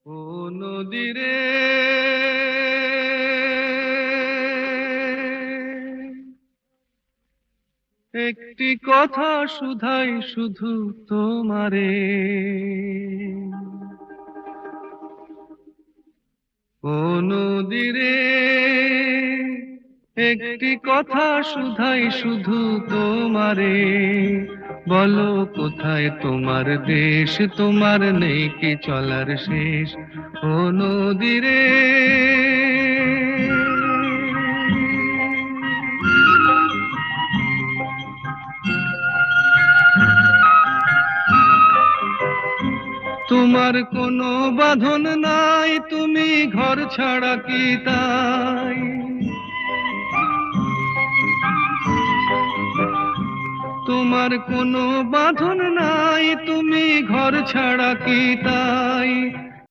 ও নদীরে একটি কথা শুধাই শুধু তোমারে। ও নদীরে একটি কথা শুধাই শুধু তোমারে। বলো কোথায় তোমার দেশ, তোমার নেই কি চলার শেষ। ও নদীরে তোমার কোনো বাঁধন নাই, তুমি ঘর ছাড়া কি তাই। তোমার কোনো বাঁধন নাই, তুমি ঘর ছাড়া কি তাই।